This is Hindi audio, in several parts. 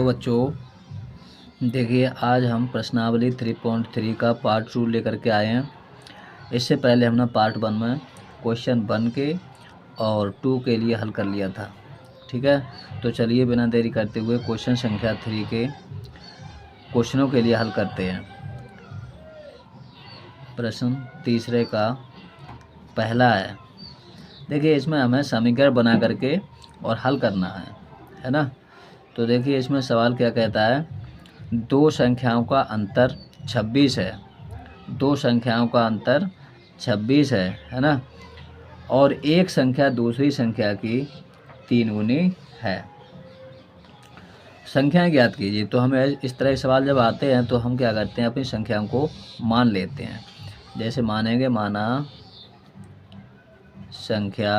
हेलो बच्चों, देखिए आज हम प्रश्नावली 3.3 का पार्ट 2 लेकर के आए हैं। इससे पहले हमने पार्ट 1 में क्वेश्चन 1 के और 2 के लिए हल कर लिया था। ठीक है, तो चलिए बिना देरी करते हुए क्वेश्चन संख्या 3 के क्वेश्चनों के लिए हल करते हैं। प्रश्न तीसरे का पहला है, देखिए इसमें हमें समीकरण बना करके और हल करना है ना। तो देखिए इसमें सवाल क्या कहता है, दो संख्याओं का अंतर 26 है। दो संख्याओं का अंतर 26 है ना, और एक संख्या दूसरी संख्या की 3 गुनी है। संख्याएं ज्ञात कीजिए। तो हमें इस तरह के सवाल जब आते हैं तो हम क्या करते हैं, अपनी संख्याओं को मान लेते हैं। जैसे मानेंगे, माना संख्या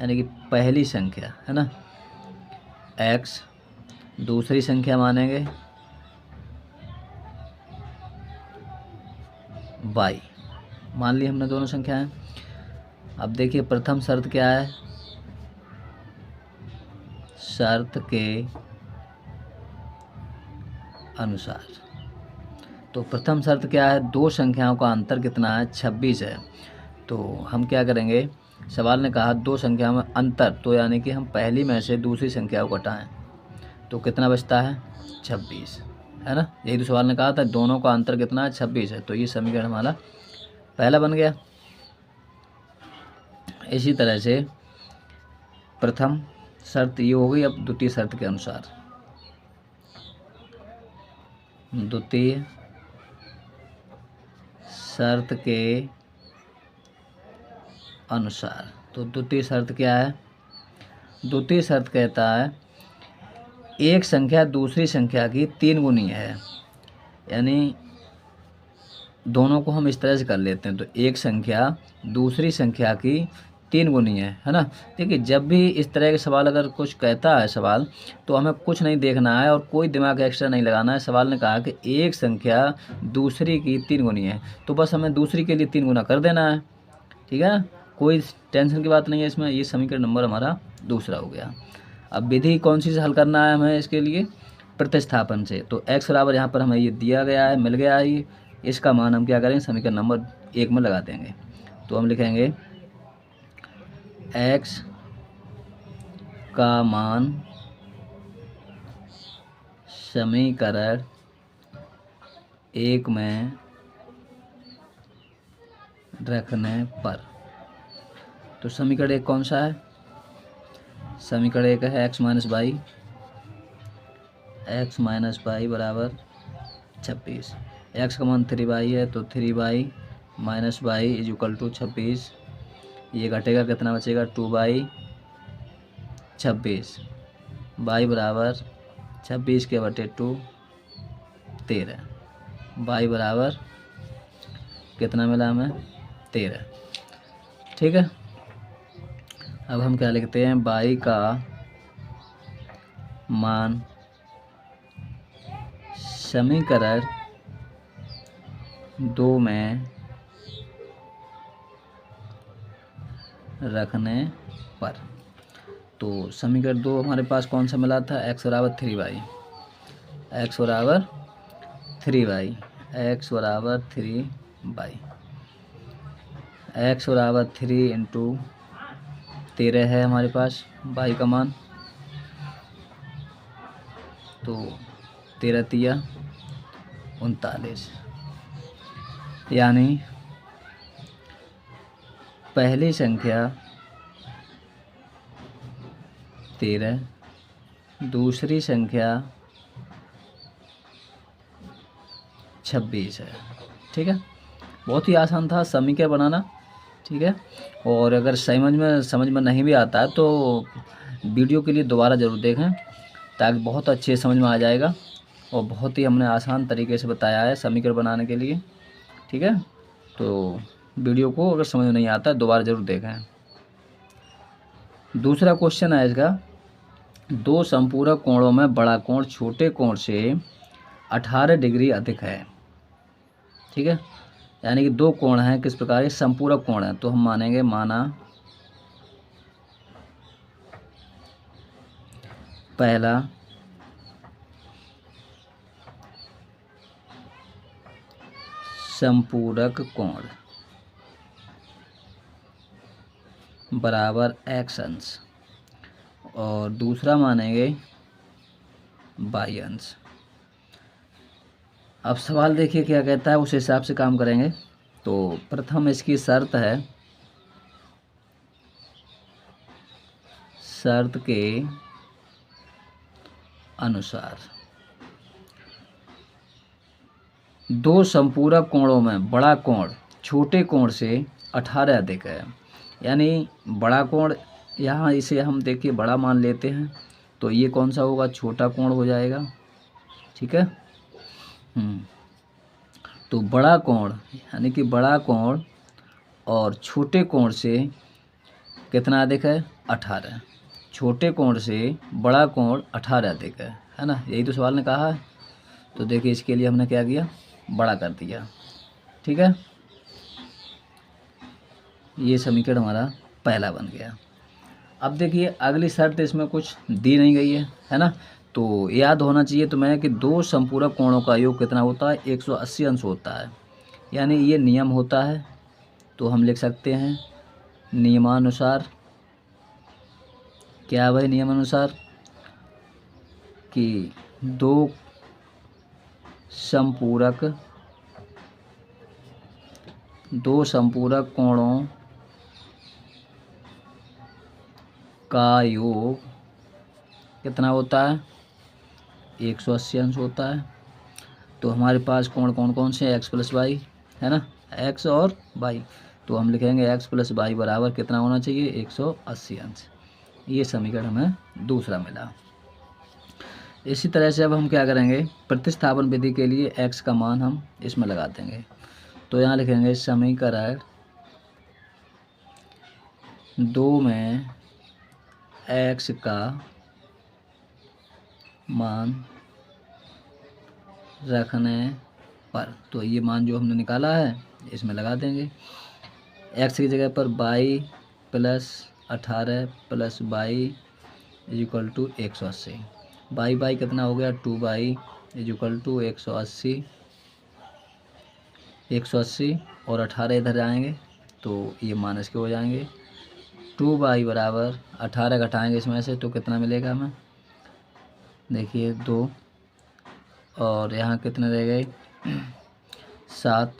यानी कि पहली संख्या है ना x, दूसरी संख्या मानेंगे y। मान ली हमने दोनों संख्याएं। अब देखिए प्रथम शर्त क्या है, शर्त के अनुसार। तो प्रथम शर्त क्या है, दो संख्याओं का अंतर कितना है, 26 है। तो हम क्या करेंगे, सवाल ने कहा दो संख्याओं में अंतर, तो यानी कि हम पहली में से दूसरी संख्या को घटाएं तो कितना बचता है, 26 है ना। यही तो सवाल ने कहा था, दोनों का अंतर कितना है, 26 है। तो ये समीकरण हमारा पहला बन गया। इसी तरह से प्रथम शर्त ये हो गई। अब द्वितीय शर्त के अनुसार, द्वितीय शर्त के अनुसार, तो द्वितीय शर्त क्या है, द्वितीय शर्त कहता है एक संख्या दूसरी संख्या की 3 गुनी है। यानी दोनों को हम इस तरह से कर लेते हैं, तो एक संख्या दूसरी संख्या की 3 गुनी है ना। देखिए जब भी इस तरह के सवाल अगर कुछ कहता है सवाल, तो हमें कुछ नहीं देखना है और कोई दिमाग एक्स्ट्रा नहीं लगाना है। सवाल ने कहा कि एक संख्या दूसरी की 3 गुनी है, तो बस हमें दूसरी के लिए 3 गुना कर देना है। ठीक है, कोई टेंशन की बात नहीं है इसमें। ये समीकरण नंबर हमारा दूसरा हो गया। अब विधि कौन सी से हल करना है हमें, इसके लिए प्रतिस्थापन से। तो x बराबर यहाँ पर हमें ये दिया गया है, मिल गया है ये, इसका मान हम क्या करेंगे, समीकरण नंबर 1 में लगा देंगे। तो हम लिखेंगे x का मान समीकरण 1 में रखने पर। तो समीकरण 1 कौन सा है, समीकरण 1 है x माइनस बाई बराबर 26। x का मान 3y है, तो 3y minus y is equal to 26। ये घटेगा, कितना बचेगा, 2y 26। y बराबर 26 के बटे 2 13। y बराबर कितना मिला हमें, 13। ठीक है, अब हम क्या लिखते हैं, y का मान समीकरण 2 में रखने पर। तो समीकरण 2 हमारे पास कौन सा मिला था, x बराबर 3y, x बराबर 3y, x बराबर 3y, x बराबर 3 इंटू 13 है हमारे पास y का मान। तो 13 तिया 39, यानी पहली संख्या 13, दूसरी संख्या 26 है। ठीक है, बहुत ही आसान था समीकरण बनाना। ठीक है, और अगर समझ में नहीं भी आता है तो वीडियो के लिए दोबारा ज़रूर देखें, ताकि बहुत अच्छे समझ में आ जाएगा। और बहुत ही हमने आसान तरीके से बताया है समीकरण बनाने के लिए। ठीक है, तो वीडियो को अगर समझ में नहीं आता है दोबारा ज़रूर देखें। दूसरा क्वेश्चन है इसका, दो संपूरक कोणों में बड़ा कोण छोटे कोण से 18 डिग्री अधिक है। ठीक है, यानी कि दो कोण हैं, किस प्रकार के, संपूरक कोण है। तो हम मानेंगे, माना पहला संपूरक कोण बराबर x अंश और दूसरा मानेंगे y अंश। अब सवाल देखिए क्या कहता है, उस हिसाब से काम करेंगे। तो प्रथम इसकी शर्त है, शर्त के अनुसार दो संपूरक कोणों में बड़ा कोण छोटे कोण से 18 अधिक है। यानी बड़ा कोण, यहाँ इसे हम देखिए बड़ा मान लेते हैं, तो ये कौन सा होगा, छोटा कोण हो जाएगा। ठीक है। तो बड़ा कोण यानी कि बड़ा कोण और छोटे कोण से कितना अधिक है, 18। छोटे कोण से बड़ा कोण 18 अधिक है ना, यही तो सवाल ने कहा है। तो देखिए इसके लिए हमने क्या किया, बड़ा कर दिया। ठीक है, ये समीकरण हमारा पहला बन गया। अब देखिए अगली शर्त इसमें कुछ दी नहीं गई है ना। तो याद होना चाहिए तुम्हें कि दो संपूरक कोणों का योग कितना होता है, 180 अंश होता है। यानी ये नियम होता है, तो हम लिख सकते हैं नियमानुसार। क्या भाई, नियमानुसार कि दो संपूरक कोणों का योग कितना होता है, 180 अंश होता है। तो हमारे पास कोण कौन कौन से, x प्लस वाई है ना, x और y। तो हम लिखेंगे x प्लस वाई बराबर कितना होना चाहिए, 180 अंश। ये समीकरण हमें दूसरा मिला। इसी तरह से अब हम क्या करेंगे, प्रतिस्थापन विधि के लिए x का मान हम इसमें लगा देंगे। तो यहाँ लिखेंगे समीकरण 2 में x का मान रखने पर, तो ये मान जो हमने निकाला है इसमें लगा देंगे। x की जगह पर y plus 18 plus y equal to 180। Y कितना हो गया, 2y इजिकल टू 180 और 18 इधर जाएंगे तो ये माइनस के हो जाएंगे। 2y बराबर 18 घटाएंगे इसमें से तो कितना मिलेगा हमें, देखिए 2 और यहाँ कितने रह गए 7,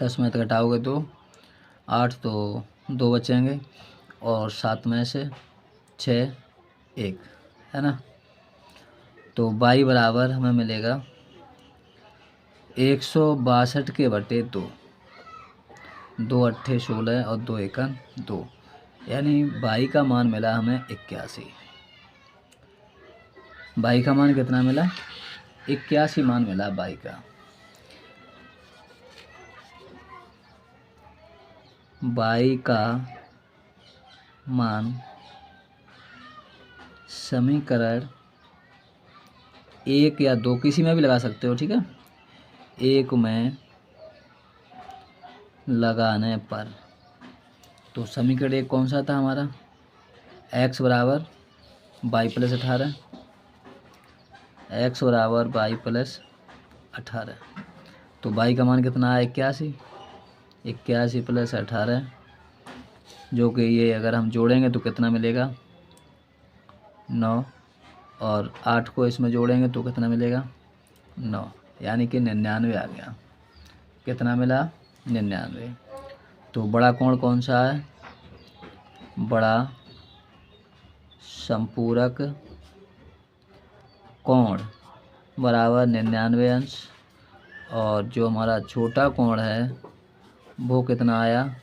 10 में तो घटाओगे तो 8, तो 2 बचेंगे और 7 में से 6 1 है ना। तो y बराबर हमें मिलेगा 162 के बटे 2, 2 अट्ठे 16 और 2 एकन 2, यानी y का मान मिला हमें 81। y का मान कितना मिला, 81 मान मिला y का। y का मान समीकरण 1 या 2 किसी में भी लगा सकते हो, ठीक है। 1 में लगाने पर, तो समीकरण 1 कौन सा था हमारा, x बराबर y प्लस 18, x बराबर y प्लस 18। तो y का मान कितना है 81, 81 प्लस 18, जो कि ये अगर हम जोड़ेंगे तो कितना मिलेगा 9, और 8 को इसमें जोड़ेंगे तो कितना मिलेगा 9, यानी कि 99 आ गया। कितना मिला 99। तो बड़ा कोण कौन सा है, बड़ा संपूरक कोण बराबर 99 अंश, और जो हमारा छोटा कोण है वो कितना आया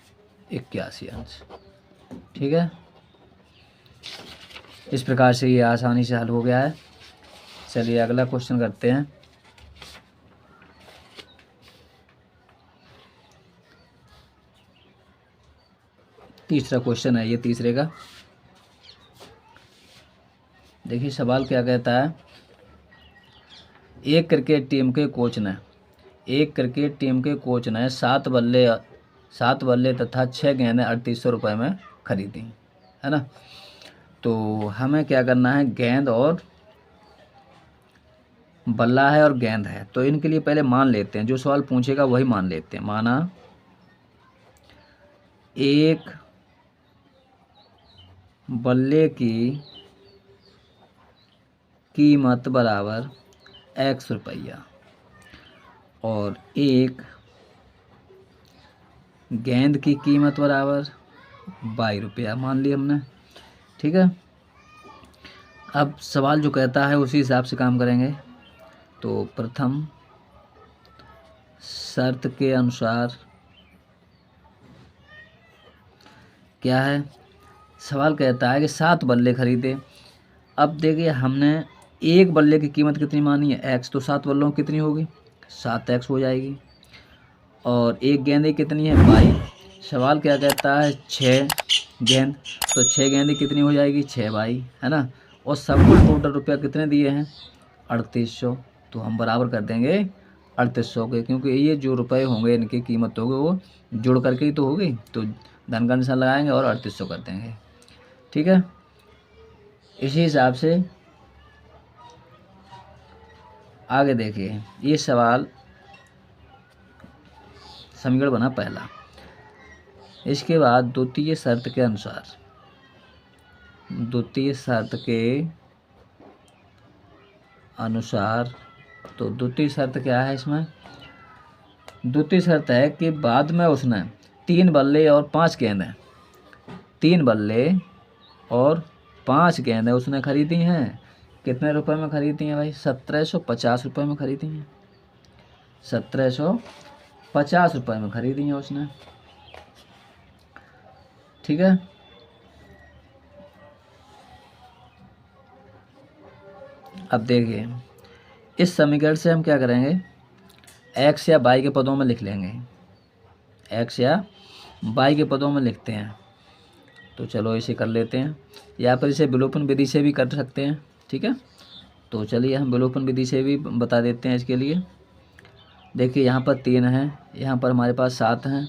81 अंश। ठीक है, इस प्रकार से ये आसानी से हल हो गया है। चलिए अगला क्वेश्चन करते हैं। तीसरा क्वेश्चन है ये, तीसरे का। देखिए सवाल क्या कहता है, एक क्रिकेट टीम के कोच ने 7 बल्ले तथा 6 गेंदें 3800 रुपये में खरीदी, है ना। तो हमें क्या करना है, गेंद और बल्ला है और गेंद है। तो इनके लिए पहले मान लेते हैं, जो सवाल पूछेगा वही मान लेते हैं। माना एक बल्ले की कीमत बराबर x रुपया और एक गेंद की कीमत बराबर y रुपया मान लिया हमने। ठीक है, अब सवाल जो कहता है उसी हिसाब से काम करेंगे। तो प्रथम शर्त के अनुसार क्या है, सवाल कहता है कि 7 बल्ले खरीदे। अब देखिए हमने एक बल्ले की कीमत कितनी मानी है x, तो 7 बल्लों की कितनी होगी 7x हो जाएगी। और एक गेंद कितनी है y। सवाल क्या कहता है 6 गेंद, तो 6 गेंद कितनी हो जाएगी 6y, है ना। और सबको टोटल रुपया कितने दिए हैं 3800। तो हम बराबर कर देंगे 3800 के, क्योंकि ये जो रुपए होंगे इनकी कीमत होगी वो जोड़ करके ही तो होगी। तो धन का निशान लगाएंगे और 3800 कर देंगे। ठीक है, इसी हिसाब से आगे देखिए। ये सवाल समीकरण बना पहला। इसके बाद द्वितीय शर्त के अनुसार, द्वितीय शर्त के अनुसार, तो द्वितीय शर्त क्या है इसमें, द्वितीय शर्त है कि बाद में उसने 3 बल्ले और 5 गेंदें, 3 बल्ले और 5 गेंदें उसने खरीदी हैं। कितने रुपए में खरीदी हैं भाई 1750 रुपये में खरीदी हैं। 1750 रुपये में खरीदी हैं उसने। ठीक है, अब देखिए इस समीकरण से हम क्या करेंगे, x या y के पदों में लिख लेंगे, x या y के पदों में लिखते हैं। तो चलो इसे कर लेते हैं, या फिर इसे विलोपन विधि से भी कर सकते हैं। ठीक है, तो चलिए हम विलोपन विधि से भी बता देते हैं इसके लिए। देखिए यहाँ पर 3 हैं, यहाँ पर हमारे पास 7 हैं।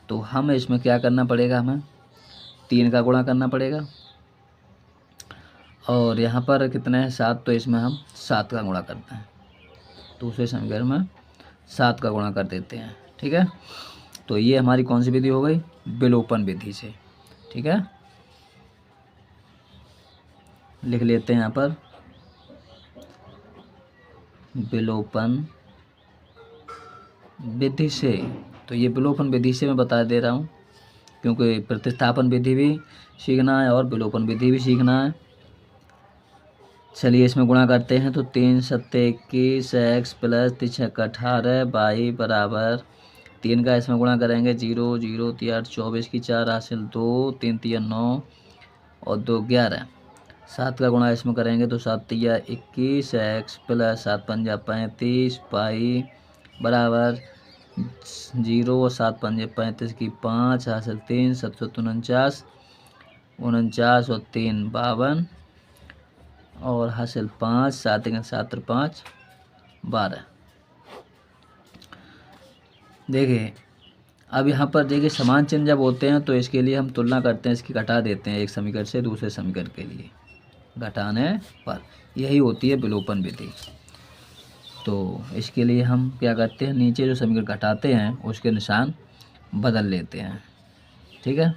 तो हमें इसमें क्या करना पड़ेगा, हमें 3 का गुणा करना पड़ेगा। और यहाँ पर कितने हैं 7, तो इसमें हम 7 का गुणा करते हैं। दूसरे समीकरण में 7 का गुणा कर देते हैं। ठीक है, तो ये हमारी कौन सी विधि हो गई, विलोपन विधि से। ठीक है, लिख लेते हैं यहाँ पर विलोपन विधि से। तो ये विलोपन विधि से मैं बता दे रहा हूँ, क्योंकि प्रतिस्थापन विधि भी सीखना है और विलोपन विधि भी सीखना है। चलिए इसमें गुणा करते हैं। तो 3 सत्ते 21 x प्लस 3 छक्का 18 y बराबर 3 का इसमें गुणा करेंगे 0 0 3 8 24 की 4 हासिल 2 3 3 9 और 2 11। 7 का गुणा इसमें करेंगे तो 7 3 21 x प्लस 7 5 35 y बराबर 0 और 7 5 35 की 5 हासिल 3 7 49 49 और 3 52 और हासिल 5 7 7 5 12। देखिए अब यहाँ पर देखिए समान चिन्ह जब होते हैं तो इसके लिए हम तुलना करते हैं, इसकी घटा देते हैं एक समीकरण से दूसरे समीकरण के लिए घटाने पर। यही होती है विलोपन विधि। तो इसके लिए हम क्या करते हैं, नीचे जो समीकरण घटाते हैं उसके निशान बदल लेते हैं। ठीक है,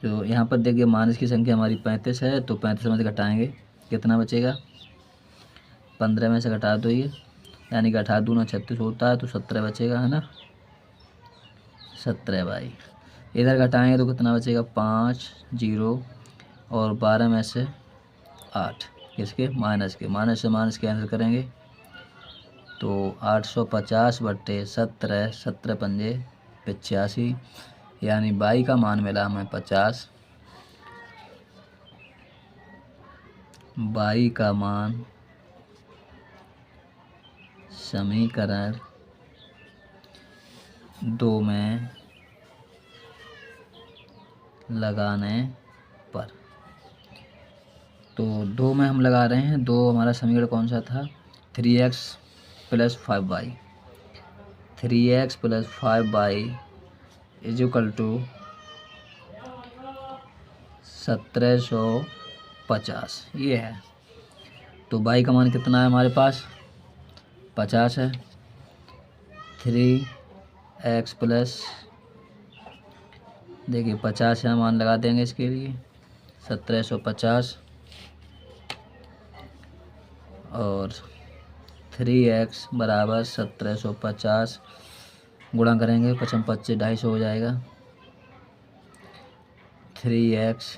तो यहाँ पर देखिए माइनस की संख्या हमारी 35 है, तो 35 में से घटाएंगे कितना बचेगा 15 में से घटा दो ये, यानी कि 18 दूना 36 होता है, तो 17 बचेगा, है ना 17 भाई। इधर घटाएंगे तो कितना बचेगा 5 0 और 12 में से 8 किसके माइनस के, माइनस से माइनस कैंसिल करेंगे तो 850 बट्टे 17 17 पंजे 85, यानी बाई का मान मिला हमें 50। बाई का मान समीकरण 2 में लगाने पर, तो 2 में हम लगा रहे हैं। 2 हमारा समीकरण कौन सा था 3x plus 5y, 3x plus 5y is equal to 1750 ये है। तो y का मान कितना है हमारे पास 50 है, 3x प्लस, देखिए 50 यहाँ मान लगा देंगे इसके लिए 1750 और 3x बराबर 1750 गुणा करेंगे 55 25 250 हो जाएगा। 3x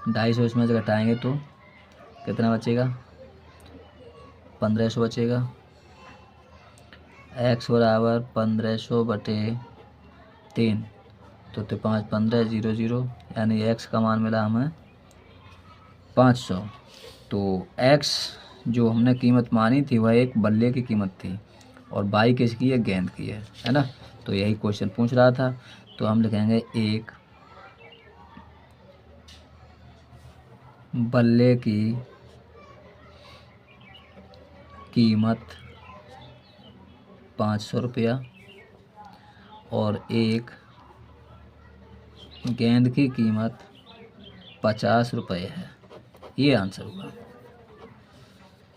250 इसमें से घटाएंगे तो कितना बचेगा, 1500 बचेगा। x बराबर 1500 बटे 3 तो 5 15 0 0 यानी x का मान मिला हमें 500। तो x जो हमने कीमत मानी थी वह एक बल्ले की कीमत थी और y किसकी है, गेंद की है ना। तो यही क्वेश्चन पूछ रहा था। तो हम लिखेंगे एक बल्ले की कीमत 500 रुपया और एक गेंद की कीमत 50 रुपये है। ये आंसर होगा।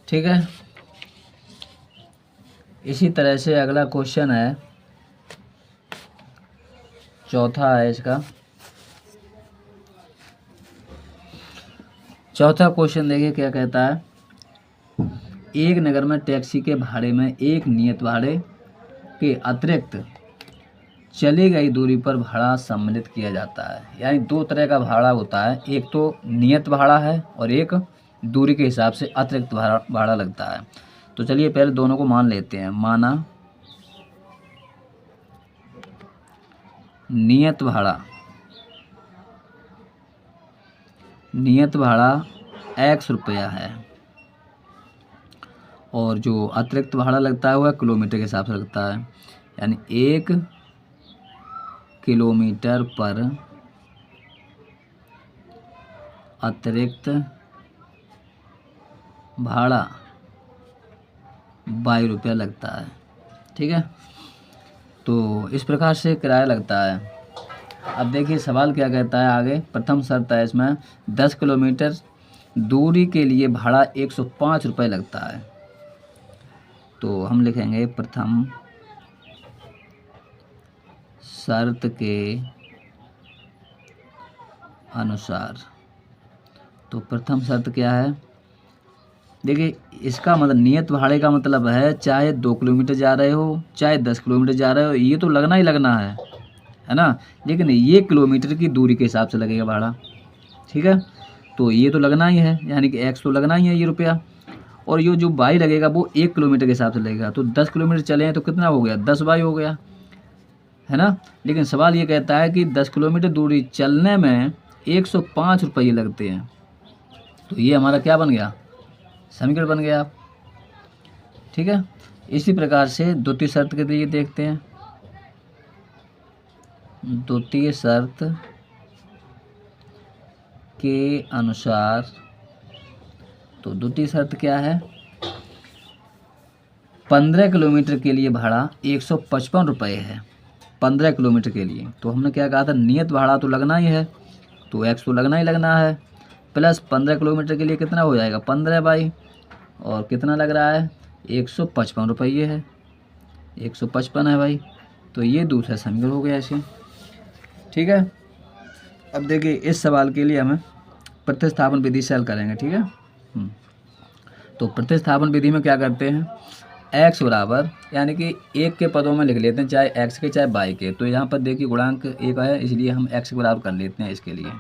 ठीक है। इसी तरह से अगला क्वेश्चन है, चौथा है इसका। चौथा क्वेश्चन देखिए क्या कहता है। एक नगर में टैक्सी के भाड़े में एक नियत भाड़े के अतिरिक्त चली गई दूरी पर भाड़ा सम्मिलित किया जाता है। यानी दो तरह का भाड़ा होता है, एक तो नियत भाड़ा है और एक दूरी के हिसाब से अतिरिक्त भाड़ा लगता है। तो चलिए पहले दोनों को मान लेते हैं। माना नियत भाड़ा x रुपया है और जो अतिरिक्त भाड़ा लगता है वह किलोमीटर के हिसाब से लगता है। यानी 1 किलोमीटर पर अतिरिक्त भाड़ा 22 रुपया लगता है। ठीक है। तो इस प्रकार से किराया लगता है। अब देखिए सवाल क्या कहता है आगे। प्रथम शर्त है इसमें 10 किलोमीटर दूरी के लिए भाड़ा 105 रुपये लगता है। तो हम लिखेंगे प्रथम शर्त के अनुसार। तो प्रथम शर्त क्या है, देखिए इसका मतलब नियत भाड़े का मतलब है चाहे 2 किलोमीटर जा रहे हो चाहे 10 किलोमीटर जा रहे हो, ये तो लगना ही लगना है ना। लेकिन ये किलोमीटर की दूरी के हिसाब से लगेगा भाड़ा। ठीक है। तो ये तो लगना ही है, यानी कि x तो लगना ही है ये रुपया, और ये जो बाई लगेगा वो 1 किलोमीटर के हिसाब से लगेगा। तो 10 किलोमीटर चले हैं तो कितना हो गया, 10 बाई हो गया, है ना। लेकिन सवाल ये कहता है कि 10 किलोमीटर दूरी चलने में 105 रुपये लगते हैं। तो ये हमारा क्या बन गया, समीकरण बन गया। ठीक है। इसी प्रकार से द्वितीय शर्त के लिए देखते हैं। द्वितीय शर्त के अनुसार, तो द्वितीय शर्त क्या है, 15 किलोमीटर के लिए भाड़ा 155 रुपये है 15 किलोमीटर के लिए। तो हमने क्या कहा था, नियत भाड़ा तो लगना ही है, तो x तो लगना ही लगना है, प्लस 15 किलोमीटर के लिए कितना हो जाएगा 15 बाई, और कितना लग रहा है 155 रुपये है, 155 है भाई। तो ये दूसरा समीकरण हो गया इसे। ठीक है। अब देखिए इस सवाल के लिए हमें प्रतिस्थापन विधि से हल करेंगे। ठीक है। तो प्रतिस्थापन विधि में क्या करते हैं, x बराबर, यानी कि एक के पदों में लिख लेते हैं, चाहे x के चाहे y के। तो यहाँ पर देखिए गुणांक एक है, इसलिए हम x के बराबर कर लेते हैं। इसके लिए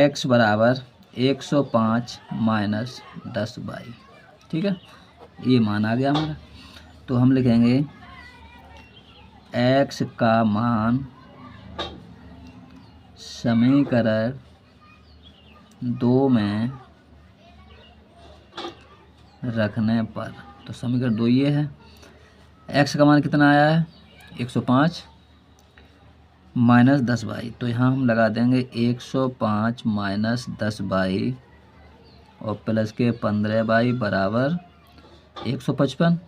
x बराबर 105 माइनस 10 बाई। ठीक है, ये मान आ गया हमारा। तो हम लिखेंगे x का मान समीकरण 2 में रखने पर, तो समीकरण 2 ये है। x का मान कितना आया है 105 माइनस 10 बाई। तो यहाँ हम लगा देंगे 105 माइनस 10 बाई और प्लस के 15 बाई बराबर 155।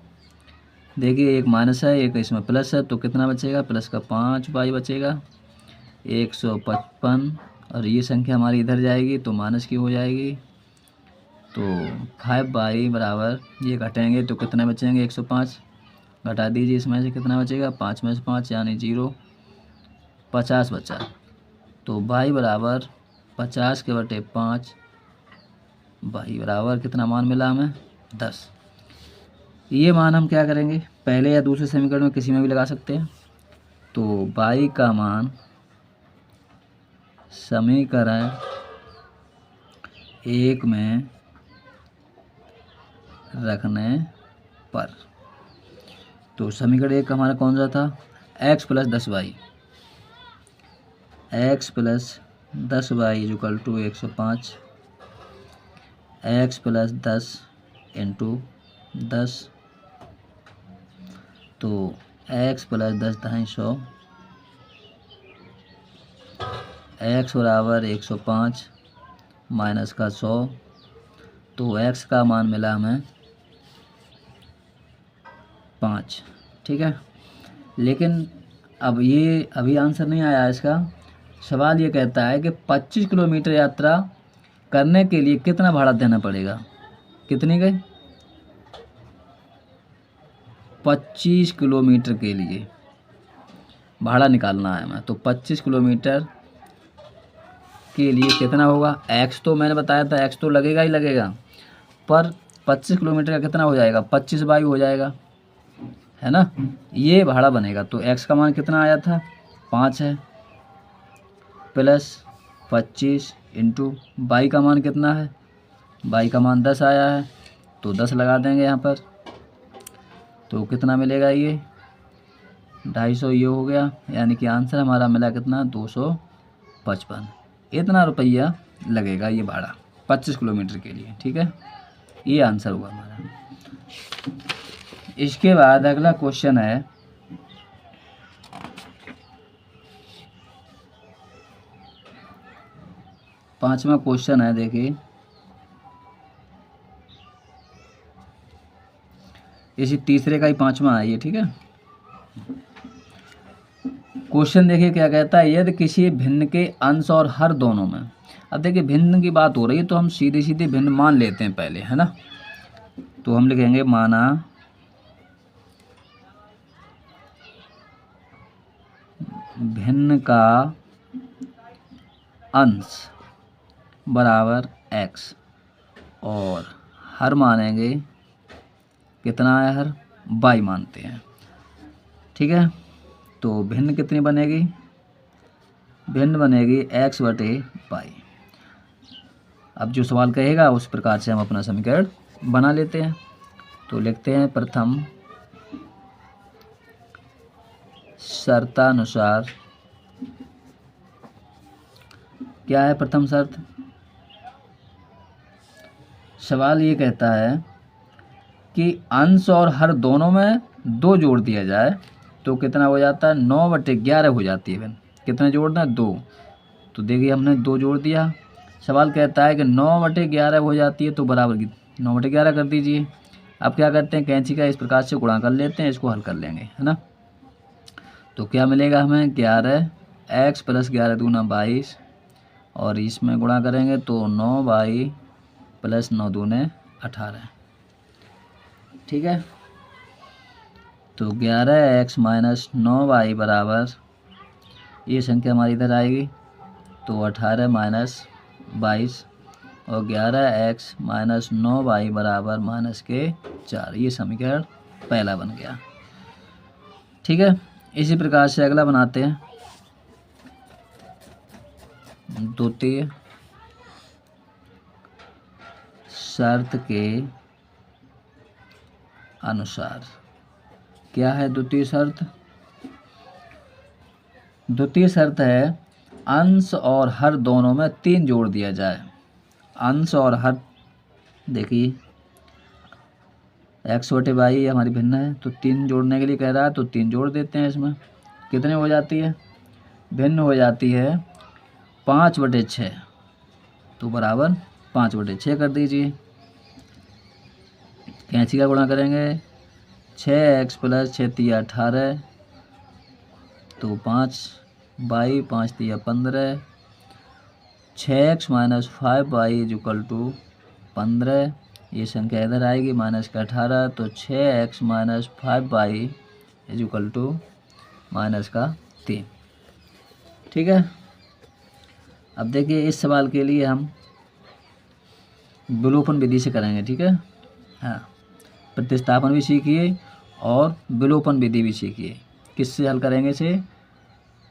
देखिए एक माइनस है एक इसमें प्लस है, तो कितना बचेगा, प्लस का 5 बाई बचेगा 155, और ये संख्या हमारी इधर जाएगी तो माइनस की हो जाएगी तो 5y बराबर ये घटेंगे तो कितने बचेंगे 105, घटा दीजिए इसमें से कितना बचेगा 5 में से 5 यानी 0, 50 बचा। तो y बराबर 50 के बटे 5, y बराबर कितना मान मिला हमें 10। ये मान हम क्या करेंगे, पहले या दूसरे समीकरण में किसी में भी लगा सकते हैं। तो y का मान समीकरण 1 में रखने पर, तो समीकरण 1 का हमारा कौन सा था, x plus 10y, x plus 10y equal to 105, x plus 10 into 10, तो x प्लस 10 250, x बराबर 105 माइनस का 100, तो x का मान मिला हमें 5। ठीक है, लेकिन अब ये अभी आंसर नहीं आया इसका। सवाल ये कहता है कि 25 किलोमीटर यात्रा करने के लिए कितना भाड़ा देना पड़ेगा, कितनी गई 25 किलोमीटर के लिए भाड़ा निकालना है हमें। तो 25 किलोमीटर के लिए कितना होगा, x तो मैंने बताया था x तो लगेगा ही लगेगा, पर 25 किलोमीटर का कितना हो जाएगा 25 बाई हो जाएगा, है ना, ये भाड़ा बनेगा। तो x का मान कितना आया था 5 है, प्लस 25 इंटू बाई का मान कितना है, बाई का मान 10 आया है, तो 10 लगा देंगे यहाँ पर, तो कितना मिलेगा ये 250 ये हो गया, यानी कि आंसर हमारा मिला कितना 255। इतना रुपया लगेगा ये भाड़ा 25 किलोमीटर के लिए। ठीक है, ये आंसर हुआ हमारा। इसके बाद अगला क्वेश्चन है, पांचवा क्वेश्चन है, देखिए इसी तीसरे का ही पांचवा है ये। ठीक है, क्वेश्चन देखिए क्या कहता है, यदि किसी भिन्न के अंश और हर दोनों में, अब देखिए भिन्न की बात हो रही है तो हम सीधे सीधे भिन्न मान लेते हैं पहले, है ना। तो हम लिखेंगे माना भिन्न का अंश बराबर x और हर मानेंगे कितना है, हर y मानते हैं। ठीक है, तो भिन्न कितनी बनेगी, भिन्न बनेगी x बटे y। अब जो सवाल कहेगा उस प्रकार से हम अपना समीकरण बना लेते हैं। तो लिखते हैं प्रथम शर्तानुसार, क्या है प्रथम शर्त, सवाल ये कहता है कि अंश और हर दोनों में 2 जोड़ दिया जाए तो कितना हो जाता है 9/11 हो जाती है। कितना जोड़ना है 2, तो देखिए हमने 2 जोड़ दिया। सवाल कहता है कि 9/11 हो जाती है, तो बराबर 9/11 कर दीजिए। अब क्या करते हैं, कैंची का इस प्रकार से गुणा कर लेते हैं, इसको हल कर लेंगे, है ना। तो क्या मिलेगा हमें 11 x प्लस 11 दूना 22, और इसमें गुणा करेंगे तो 9y प्लस 9 दूने 18। ठीक है, तो 11x माइनस 9y बराबर, ये संख्या हमारी इधर आएगी, तो 18 माइनस 22, और 11x माइनस 9y बराबर माइनस के 4। ये समीकरण पहला बन गया। ठीक है, इसी प्रकार से अगला बनाते हैं, द्वितीय शर्त के अनुसार। क्या है द्वितीय शर्त, द्वितीय शर्त है अंश और हर दोनों में 3 जोड़ दिया जाए। अंश और हर, देखिए x बटे y हमारी भिन्न है, तो 3 जोड़ने के लिए कह रहा है, तो 3 जोड़ देते हैं। इसमें कितने हो जाती है, भिन्न हो जाती है 5/6, तो बराबर 5/6 कर दीजिए। कैंची का गुणा करेंगे, 6x प्लस 6 × 18, तो 5y 5 × 15, 6x minus 5y equal to 15, ये संख्या इधर आएगी माइनस का 18, तो 6x minus 5y is equal to minus का 3। ठीक है। अब देखिए इस सवाल के लिए हम विलोपन विधि से करेंगे। ठीक है। हाँ, प्रतिस्थापन भी सीखिए और विलोपन विधि भी सीखिए। किससे हल करेंगे? इसे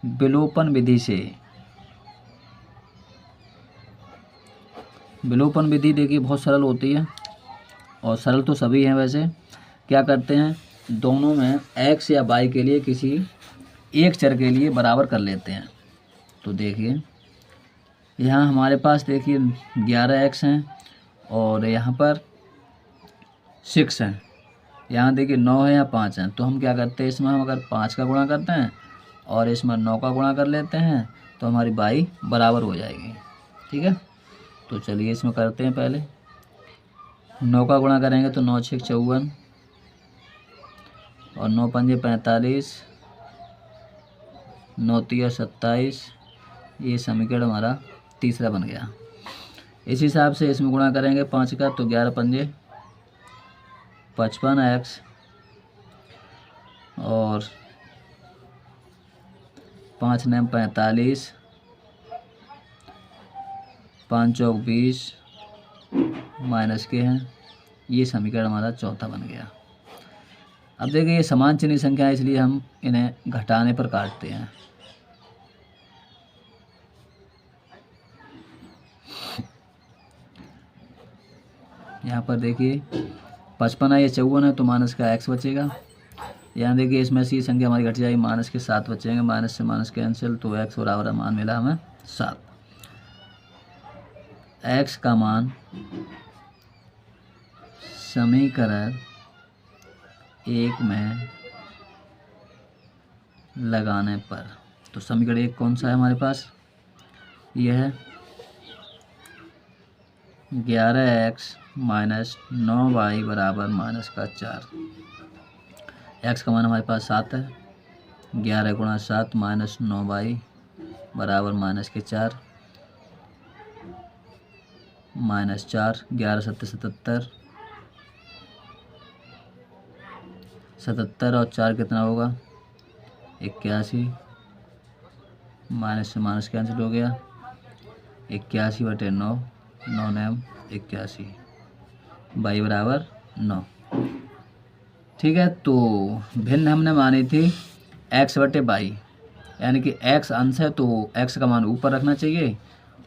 विलोपन विधि से। विलोपन विधि देखिए बहुत सरल होती है और सरल तो सभी हैं। वैसे क्या करते हैं, दोनों में x या y के लिए किसी एक चर के लिए बराबर कर लेते हैं। तो देखिए यहाँ हमारे पास देखिए 11x हैं और यहाँ पर 6 हैं, यहाँ देखिए 9 है या 5 हैं। तो हम क्या करते हैं, इसमें हम अगर 5 का गुणा करते हैं और इसमें 9 का गुणा कर लेते हैं तो हमारी y बराबर हो जाएगी। ठीक है। तो चलिए इसमें करते हैं। पहले 9 का गुणा करेंगे तो 9 6 54 और 9 पंजे 45, 9 तिया 27। ये समीकरण हमारा तीसरा बन गया। इस हिसाब से इसमें गुणा करेंगे 5 का तो 11 पंजे 55x और 5 9 45, 5 चौक 20 माइनस के हैं। ये समीकरण हमारा चौथा बन गया। अब देखिए ये समान चिन्ह संख्या है, इसलिए हम इन्हें घटाने पर काटते हैं। यहाँ पर देखिए 55 है, ये 54 है तो माइनस का x बचेगा। यहाँ देखिए इसमें से ये संख्या हमारी घट जाएगी, माइनस के 7 बचेंगे, माइनस से माइनस कैंसिल, तो x बराबर मान मिला हमें 7। x का मान समीकरण 1 में लगाने पर, तो समीकरण 1 कौन सा है हमारे पास, यह है 11x माइनस 9y बराबर माइनस का 4। x का मान हमारे पास 7 है, 11 गुणा 7 माइनस 9y बराबर माइनस के 4, माइनस 4, 11 7 77, 77 और 4 कितना होगा 81, माइनस से माइनस कैंसिल हो गया, 81/9, 9 9 81, y बराबर 9। ठीक है। तो भिन्न हमने मानी थी x/y, यानी कि x अंश है तो x का मान ऊपर रखना चाहिए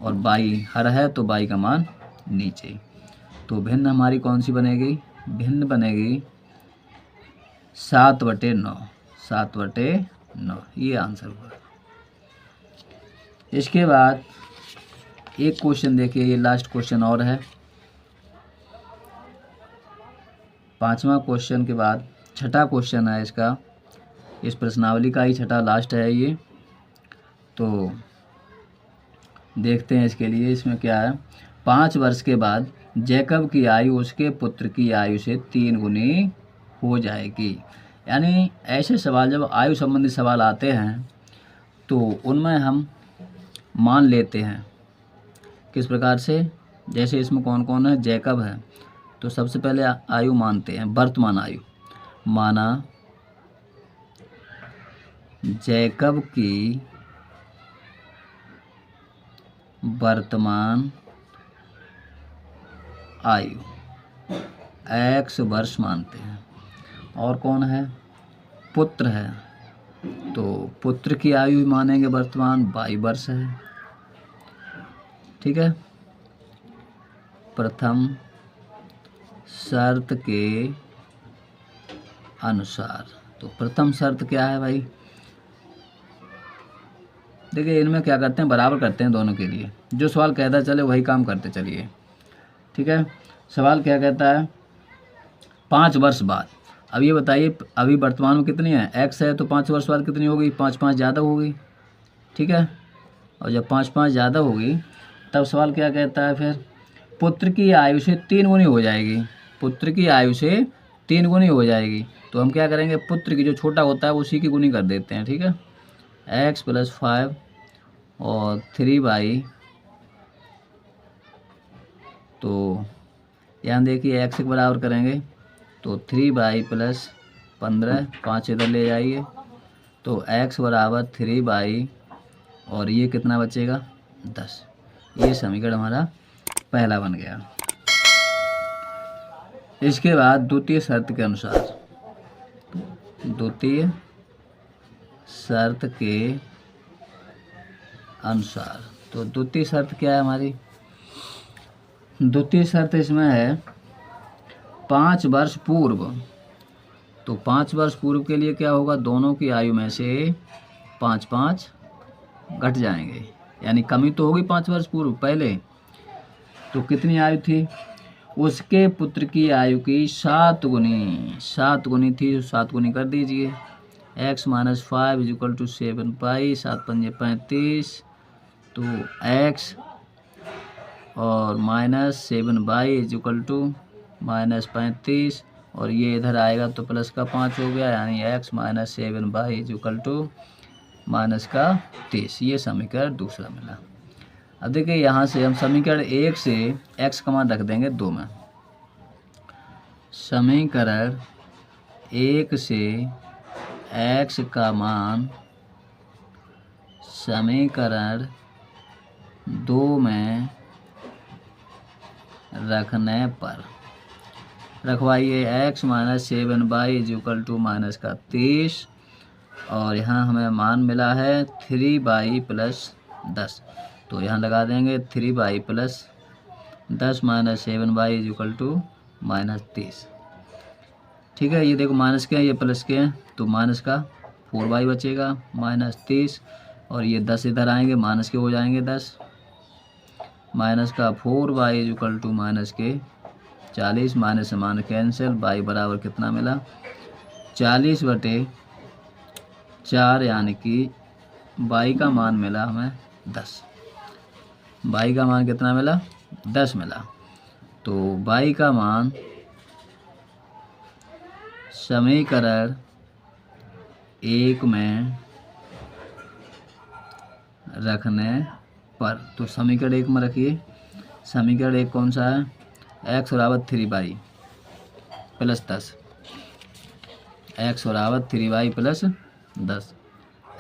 और y हर है तो y का मान नीचे। तो भिन्न हमारी कौन सी बनेगी, भिन्न बनेगी 7/9, 7/9, ये आंसर हुआ। इसके बाद एक क्वेश्चन देखिए, ये लास्ट क्वेश्चन और है। 5वां क्वेश्चन के बाद छठा क्वेश्चन है इसका, इस प्रश्नावली का ही छठा लास्ट है ये। तो देखते हैं इसके लिए, इसमें क्या है, 5 वर्ष के बाद जैकब की आयु उसके पुत्र की आयु से 3 गुनी हो जाएगी। यानी ऐसे सवाल जब आयु संबंधी सवाल आते हैं तो उनमें हम मान लेते हैं किस प्रकार से, जैसे इसमें कौन कौन है, जैकब है तो सबसे पहले आयु मानते हैं, वर्तमान आयु माना जैकब की वर्तमान आयु x वर्ष मानते हैं। और कौन है, पुत्र है तो पुत्र की आयु भी मानेंगे वर्तमान, 22 वर्ष है। ठीक है। प्रथम शर्त के अनुसार, तो प्रथम शर्त क्या है भाई, देखिए इनमें क्या करते हैं, बराबर करते हैं दोनों के लिए, जो सवाल कहता चले वही काम करते चलिए। ठीक है। सवाल क्या कहता है, 5 वर्ष बाद। अब ये बताइए अभी वर्तमान में कितनी है, x है तो 5 वर्ष बाद कितनी होगी, 5 5 ज़्यादा होगी। ठीक है। और जब 5 5 ज़्यादा होगी तब सवाल क्या कहता है, फिर पुत्र की आयु से 3 गुनी हो जाएगी, पुत्र की आयु से 3 गुनी हो जाएगी। तो हम क्या करेंगे, पुत्र की जो छोटा होता है उसी की गुनी कर देते हैं। ठीक है। x + 5 और 3y, तो यहाँ देखिए x के बराबर करेंगे तो 3y प्लस 15, 5 इधर ले जाइए तो x बराबर 3y और ये कितना बचेगा 10। ये समीकरण हमारा पहला बन गया। इसके बाद द्वितीय शर्त के अनुसार, द्वितीय शर्त के अनुसार, तो द्वितीय शर्त क्या है हमारी? द्वितीय शर्त इसमें है 5 वर्ष पूर्व। तो 5 वर्ष पूर्व के लिए क्या होगा? दोनों की आयु में से 5-5 घट जाएंगे, यानी कमी तो होगी 5 वर्ष पूर्व पहले। तो कितनी आयु थी? उसके पुत्र की आयु की 7 गुनी थी, तो 7 गुनी कर दीजिए। x - 5 = 7π, 7 पंजे 35, तो x और -7y = -35, और ये इधर आएगा तो प्लस का 5 हो गया, यानी x - 7y = -30। ये समीकरण दूसरा मिला। अब देखिए यहाँ से हम समीकरण 1 से x का मान रख देंगे 2 में। समीकरण 1 से x का मान समीकरण 2 में रखने पर रखवाइए x - 7y = -30, और यहाँ हमें मान मिला है 3y + 10, तो यहाँ लगा देंगे 3y + 10 - 7y = -30। ठीक है, ये देखो माइनस के हैं, ये प्लस के हैं, तो माइनस का 4y बचेगा -30, और ये 10 इधर आएंगे, माइनस के हो जाएंगे 10, माइनस का 4y = -40, माइनस से मान कैंसिल, y बराबर कितना मिला 40/4, यानी कि y का मान मिला हमें 10। y का मान कितना मिला? 10 मिला। तो y का मान समीकरण 1 में रखने पर, तो समीकरण 1 में रखिए। समीकरण 1 कौन सा है? x बराबर 3y + 10, x बराबर 3y + 10,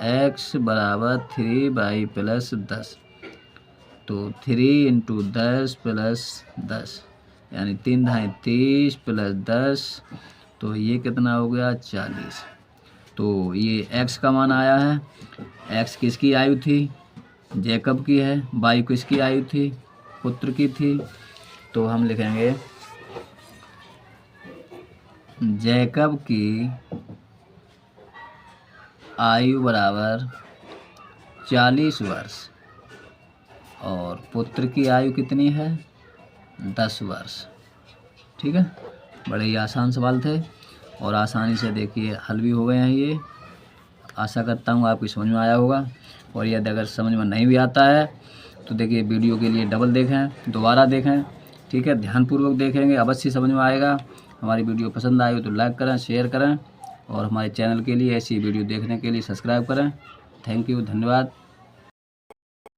x बराबर 3y + 10, तो 3 × 10 + 10, यानी 3 × 30 + 10, तो ये कितना हो गया 40। तो ये x का मान आया है। x किसकी आयु थी? जैकब की है। y किसकी आयु थी? पुत्र की थी। तो हम लिखेंगे जैकब की आयु बराबर 40 वर्ष, और पुत्र की आयु कितनी है? 10 वर्ष। ठीक है, बड़े ही आसान सवाल थे, और आसानी से देखिए हल भी हो गए हैं ये। आशा करता हूँ आपकी समझ में आया होगा, और यदि अगर समझ में नहीं भी आता है तो देखिए वीडियो के लिए डबल देखें, दोबारा देखें। ठीक है, ध्यानपूर्वक देखेंगे, अवश्य समझ में आएगा। हमारी वीडियो पसंद आई हो तो लाइक करें, शेयर करें, और हमारे चैनल के लिए ऐसी वीडियो देखने के लिए सब्सक्राइब करें। थैंक यू, धन्यवाद।